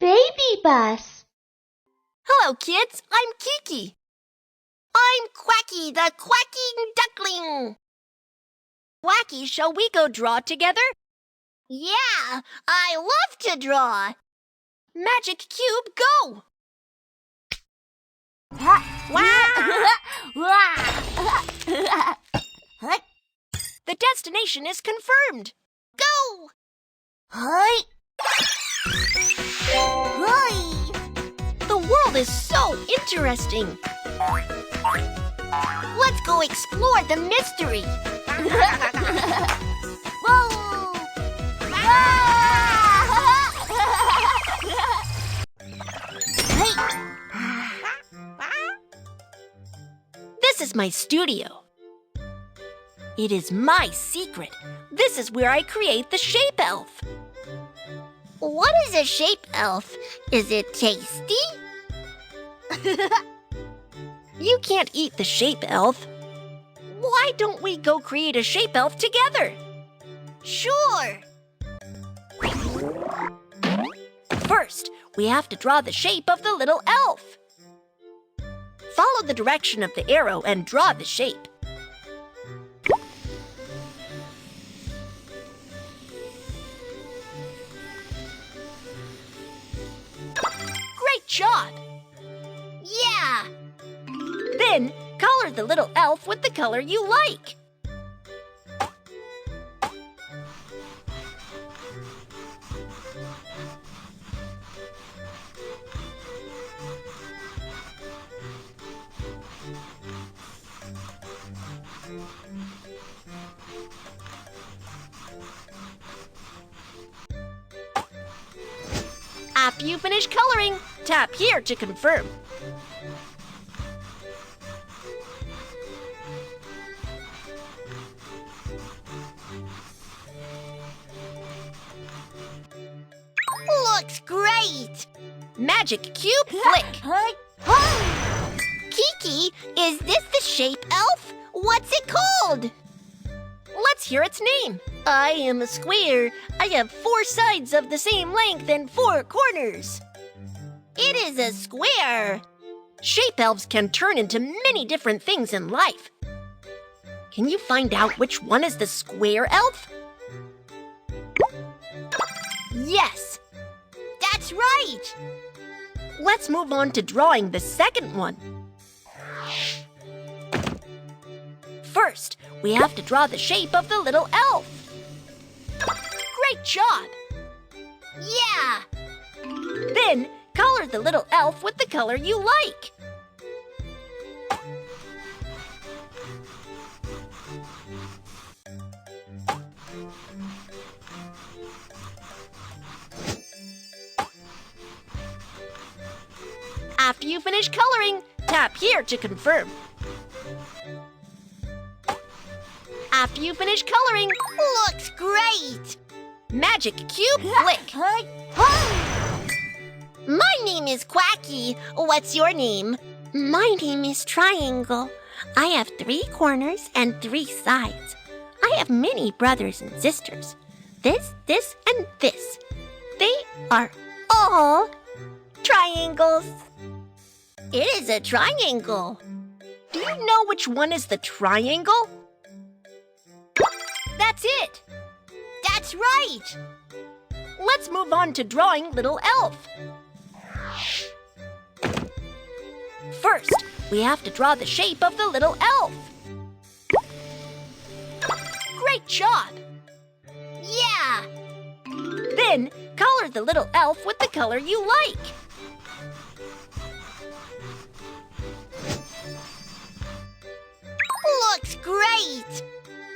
Baby bus. Hello, kids. I'm KiKi. I'm Quacky, the quacking duckling. Quacky, shall we go draw together? Yeah, I love to draw. Magic Cube, go! The destination is confirmed. Go! The world is so interesting. Let's go explore the mystery. Whoa! This is my studio. It is my secret. This is where I create the shape elf. What is a shape elf? Is it tasty? You can't eat the shape elf. Why don't we go create a shape elf together? Sure. First, we have to draw the shape of the little elf. Follow the direction of the arrow and draw the shape. Great job! Yeah! Then, color the little elf with the color you like. After you finish coloring, tap here to confirm. Looks great! Magic Cube flick. KiKi, is this the shape elf? What's it called? Let's hear its name. I am a square. I have 4 sides of the same length and 4 corners. It is a square. Shape elves can turn into many different things in life. Can you find out which one is the square elf? Yes, that's right. Let's move on to drawing the second one. First, we have to draw the shape of the little elf. Great job! Yeah! Then, color the little elf with the color you like. After you finish coloring, tap here to confirm. After you finish coloring, looks great! Magic Cube flick. My name is Quacky. What's your name? My name is Triangle. I have 3 corners and 3 sides. I have many brothers and sisters. This, and this. They are all triangles. It is a triangle. Do you know which one is the triangle? That's it! That's right! Let's move on to drawing little elf. First, we have to draw the shape of the little elf. Great job! Yeah! Then, color the little elf with the color you like. Looks great!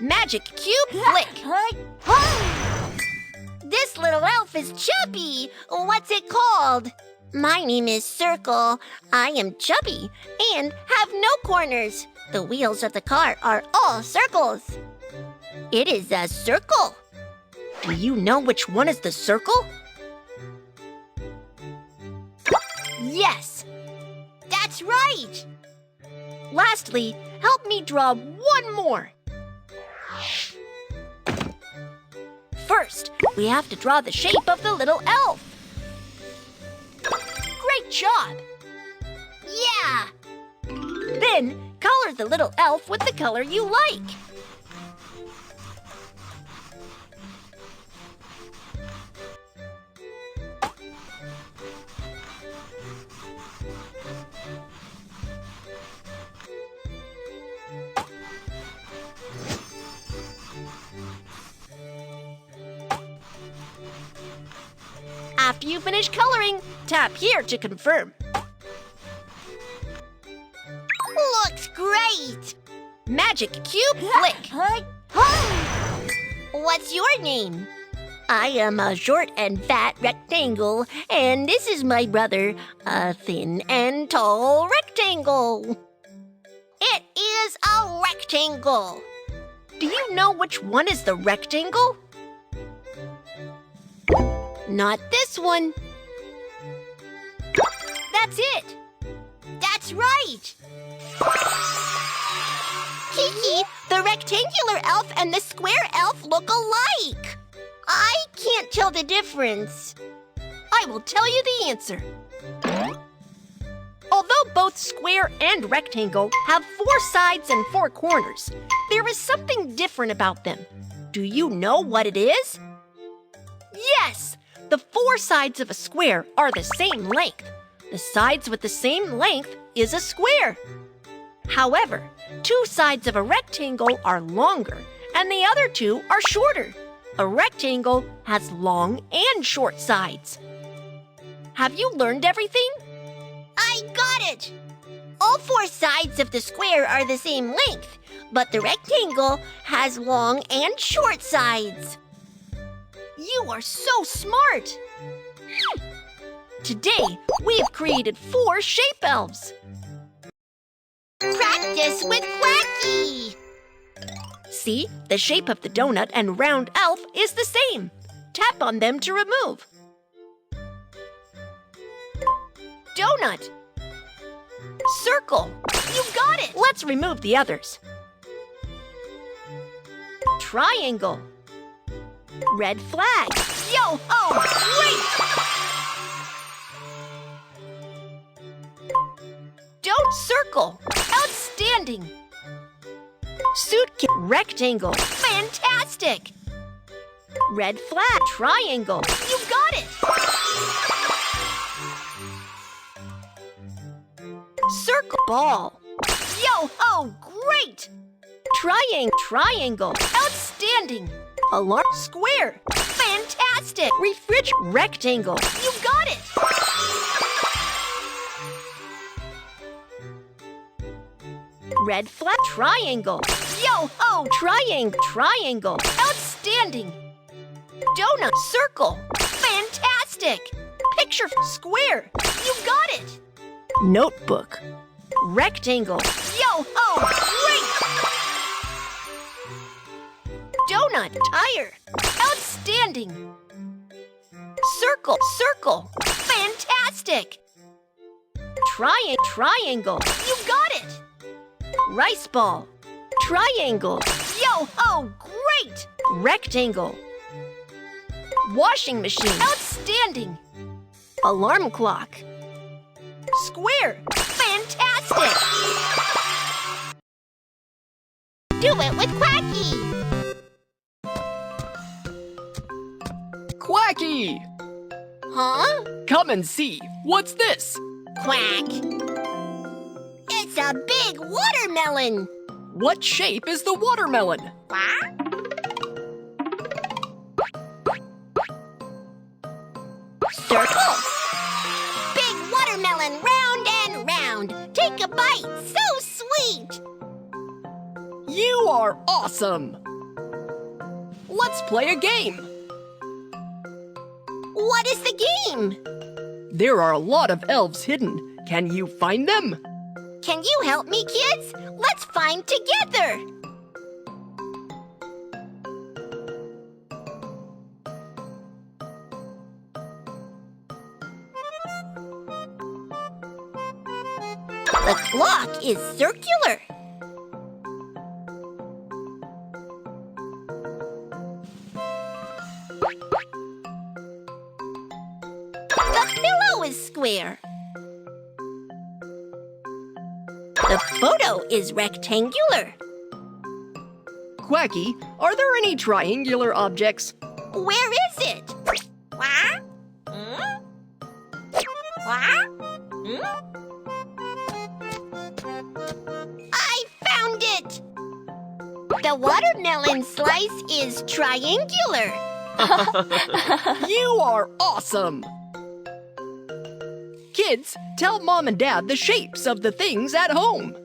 Magic Cube flick. This little elf is chubby. What's it called? My name is Circle. I am chubby and have no corners. The wheels of the car are all circles. It is a circle. Do you know which one is the circle? Yes, that's right. Lastly, help me draw one more. First, we have to draw the shape of the little elf. Great job! Yeah! Then, color the little elf with the color you like. After you finish coloring, tap here to confirm. Looks great! Magic cube flick. What's your name? I am a short and fat rectangle, and this is my brother, a thin and tall rectangle. It is a rectangle. Do you know which one is the rectangle? Not this one. That's it. That's right. KiKi, the rectangular elf and the square elf look alike. I can't tell the difference. I will tell you the answer. Although both square and rectangle have 4 sides and 4 corners, there is something different about them. Do you know what it is? Yes! The 4 sides of a square are the same length. The sides with the same length is a square. However, 2 sides of a rectangle are longer, and the other 2 are shorter. A rectangle has long and short sides. Have you learned everything? I got it! All 4 sides of the square are the same length, but the rectangle has long and short sides. You are so smart! Today, we have created 4 shape elves. Practice with Quacky! See, the shape of the donut and round elf is the same. Tap on them to remove. Donut. Circle. You got it! Let's remove the others. Triangle. Red flag. Yo-ho! Great! Don't circle. Outstanding. Suitcase. Rectangle. Fantastic. Red flag. Triangle. You got it! Circle. Ball. Yo-ho! Great! Triangle. Outstanding. Alarm. Square. Fantastic. Rectangle. You got it! Red flag. Triangle. Yo-ho! Triangle. Outstanding. Donut. Circle. Fantastic. Picture. Square. You got it! Notebook. Rectangle. Yo-ho! Great! Donut. Tire. Outstanding. Circle. Fantastic. Triangle. You got it! Rice ball. Triangle. Yo-ho! Great! Rectangle. Washing machine. Outstanding. Alarm clock. Square. Fantastic! Do it with Quacky! Quacky! Huh? Come and see. What's this? Quack. It's a big watermelon. What shape is the watermelon? What? Circle. Big watermelon, round and round. Take a bite, so sweet. You are awesome! Let's play a game. What is the game? There are a lot of elves hidden. Can you find them? Can you help me, kids? Let's find together. The clock is circular. is square. The photo is rectangular. Quacky, are there any triangular objects? Where is it? What? What? I found it! The watermelon slice is triangular. You are awesome! Kids, tell Mom and Dad the shapes of the things at home.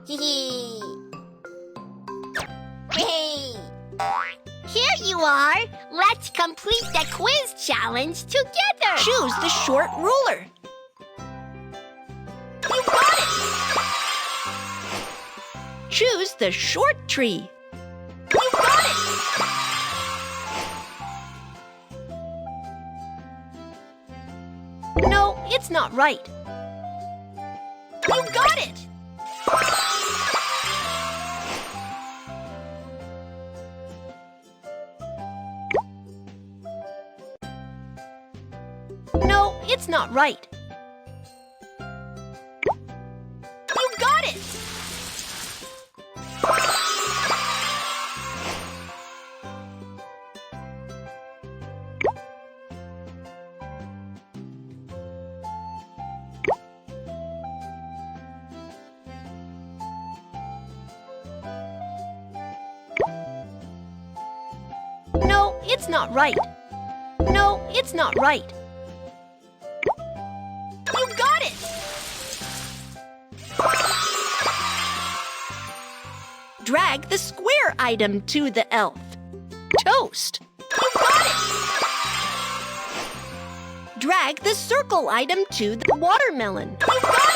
Hey! Here you are! Let's complete the quiz challenge together! Choose the short ruler. You got it! Choose the short tree. You got it! No, it's not right. You got it! No, it's not right. You got it! No, it's not right. No, it's not right. You got it! Drag the square item to the elf. Toast. You got it! Drag the circle item to the watermelon. You got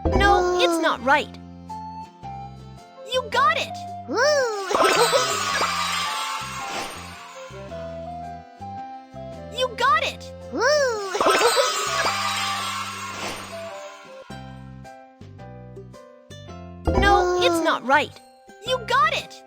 it! No, it's not right. You got it! You got it! No, it's not right. You got it!